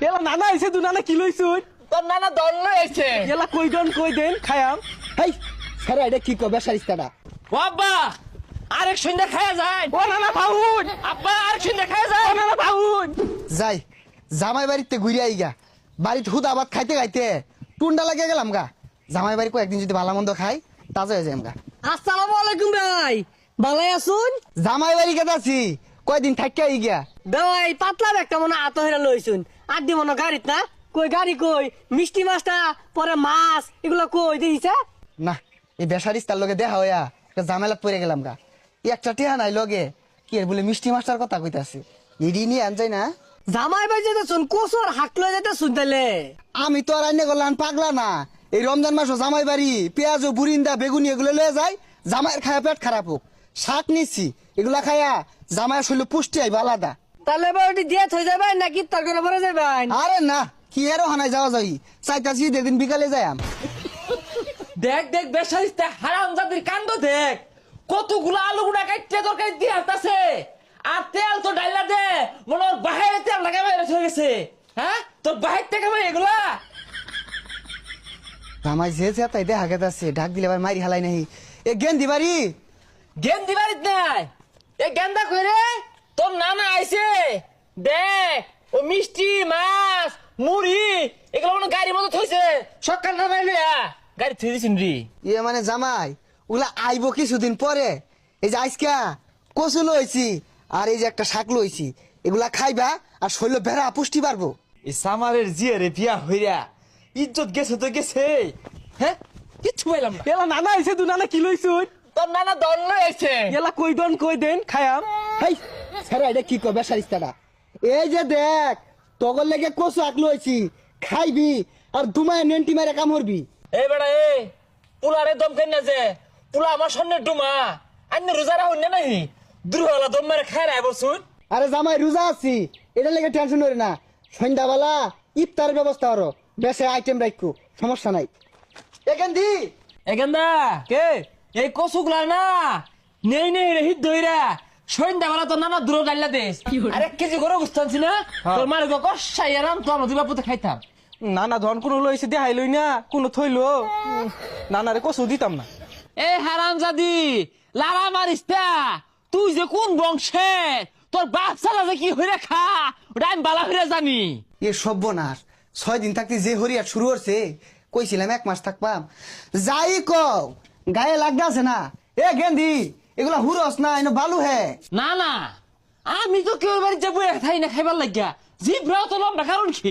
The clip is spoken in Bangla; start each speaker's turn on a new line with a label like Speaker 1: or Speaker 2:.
Speaker 1: এলা নানা আইছে তু নানা কি লইছুন
Speaker 2: তোর নানা দল লইছে
Speaker 1: এলা কই দেন খায়াম
Speaker 3: হেই সারা এটা কি কবে সারিস্তাটা
Speaker 2: ও আব্বা আরেক সন্ধ্যা খায়া যায়
Speaker 1: ও নানা পাউন
Speaker 2: আব্বা আরেক সন্ধ্যা খায়া যায়
Speaker 1: ও নানা পাউন
Speaker 3: যাই জামাই বাড়িতে ঘুরে আই গা বাড়িতে হুদ আবাদ খাইতে খাইতে টুন্ডা লাগে গেলাম গা জামাই বাড়ি কয়েকদিন যদি ভালো মন্দ খাই তাজা হয়ে যাই গা।
Speaker 4: আসসালামু আলাইকুম ভাই ভালাই আছুন
Speaker 3: জামাই বাড়ি কেটে আছি কয়দিন থাকি আই গিয়া
Speaker 4: ভাই পাতলা একটা মনে আত হেরা লইছুন আর দি মনে গাড়িত না কই গাড়ি কই মিষ্টি মাছটা পরে মাছ এগুলো কই দিছে
Speaker 3: না এই বেসারিস্তার লগে দেখা হইয়া একটা ঝামেলা পড়ে গেলাম গা একটা টিহা নাই লগে কি এর বলে মিষ্টি মাছটার কথা কইতাছি ইডি নিয়ে আন যাই না
Speaker 4: জামাই ভাই যেতে শুন কোসর হাক লই যেতে শুন তাইলে
Speaker 3: আমি তো আর আইনে গেলাম পাগলা না এই রমজান মাসও জামাই বাড়ি পেঁয়াজ বুরিন্দা বেগুনি এগুলো লয়ে যায় জামাইয়ের খায়া পেট খারাপ হোক শাক নিচ্ছি এগুলা খায়া জামাইয়ের শরীরে পুষ্টি আইবা আলাদা
Speaker 4: তাহলে বাড়ি দিয়ে থই যাবেন নাকি তরকারি ভরে যাবেন
Speaker 3: আরে না কি এরও হানাই যাওয়া যাই চাইতাছি যেদিন বিকালে যাইম
Speaker 2: দেখ দেখ বেসারিস্তা হারাম জাতির কাণ্ড দেখ কতগুলো আলু গুড়া কাটতে তরকারি দিয়ে হাঁটতাছে আর তেল তো ডাইলা দে মনে ওর বাহিরে তেল লাগাই বাইরে হয়ে গেছে হ্যাঁ তোর বাহির থেকে ভাই এগুলা
Speaker 3: জামাই যে তাই দেখা গেছে ঢাক দিলে আবার মারি হালাই নাহি এ গেন্দি বাড়ি
Speaker 2: গেন্দি বাড়িত নাই এ গেন্দা কইরে তোর নানা আইছে দেখ ও মিষ্টি মাছ মুড়ি এগুলো মনে গাড়ির মতো থইছে সকাল নামাই লইয়া গাড়ি থই দিছিন রি
Speaker 3: ইয়ে মানে জামাই ওগুলা আইব কিছুদিন পরে এই যে আইসকা কচু লইছি আর এই যে একটা শাক লইছি এগুলা খাইবা আর শরীর ভেড়া পুষ্টি পারবো
Speaker 2: এই সামারের জিয়ারে বিয়া হইরা ইজ্জত গেছে তো গেছে হ্যাঁ কিচ্ছু পাইলাম না
Speaker 1: এলা নানা আইছে তু নানা কি লইছুন
Speaker 2: তোর নানা দল লইছে
Speaker 1: এলা কই দেন খায়াম
Speaker 3: হেই সারা এটা কি কবে সারিস্তাটা এই যে দেখ তগর লেগে কচু আক লইছি খাইবি আর দুমায় নেন্টি মেরে কামড়বি
Speaker 2: এই বেড়া এ পুলারে দম খাই না যে পুলা আমার সামনে ডুমা আন্য রোজারা হইনা নাই দুর্হলা দম মেরে খাই রায় বসুন
Speaker 3: আরে জামাই রোজা আছি এটা লেগে টেনশন করি না সন্ধ্যাবেলা ইফতারের ব্যবস্থা করো বেশি আইটেম রাখো সমস্যা নাই এখান দি
Speaker 2: এখানদা
Speaker 1: কে
Speaker 2: এই কচুগুলা না নেই রে হিট ধইরা সন্ধ্যাবেলা তো নানা দূর ডাইলা দেশ আর 1 কেজি করে গুস্তানছি না তোর মারে গো কষাই আরাম তো আমার দিবা পুতে খাইতাম
Speaker 1: নানা ধন কোন লইছে দেখাই লই না কোন থইলো নানারে কসু দিতাম না
Speaker 2: এ হারাম জাদি লারা মারিস্তা তুই যে কোন বংশের তোর বাপ চালা যে কি হইরা খা ওটা আমি বালা হইরা জানি
Speaker 3: এ সর্বনাশ 6 দিন থাকতে যে হরিয়া শুরু হচ্ছে কইছিলাম 1 মাস থাকবাম যাই কও গায়ে লাগতে আছে না এ গেন্দি এগুলা হুরস না এনে বালু হে
Speaker 2: না না আমি তো কেউ বাড়ি যাবো খাই না খাইবার লাগিয়া জিভ রাও তো লম্বা কারণ কি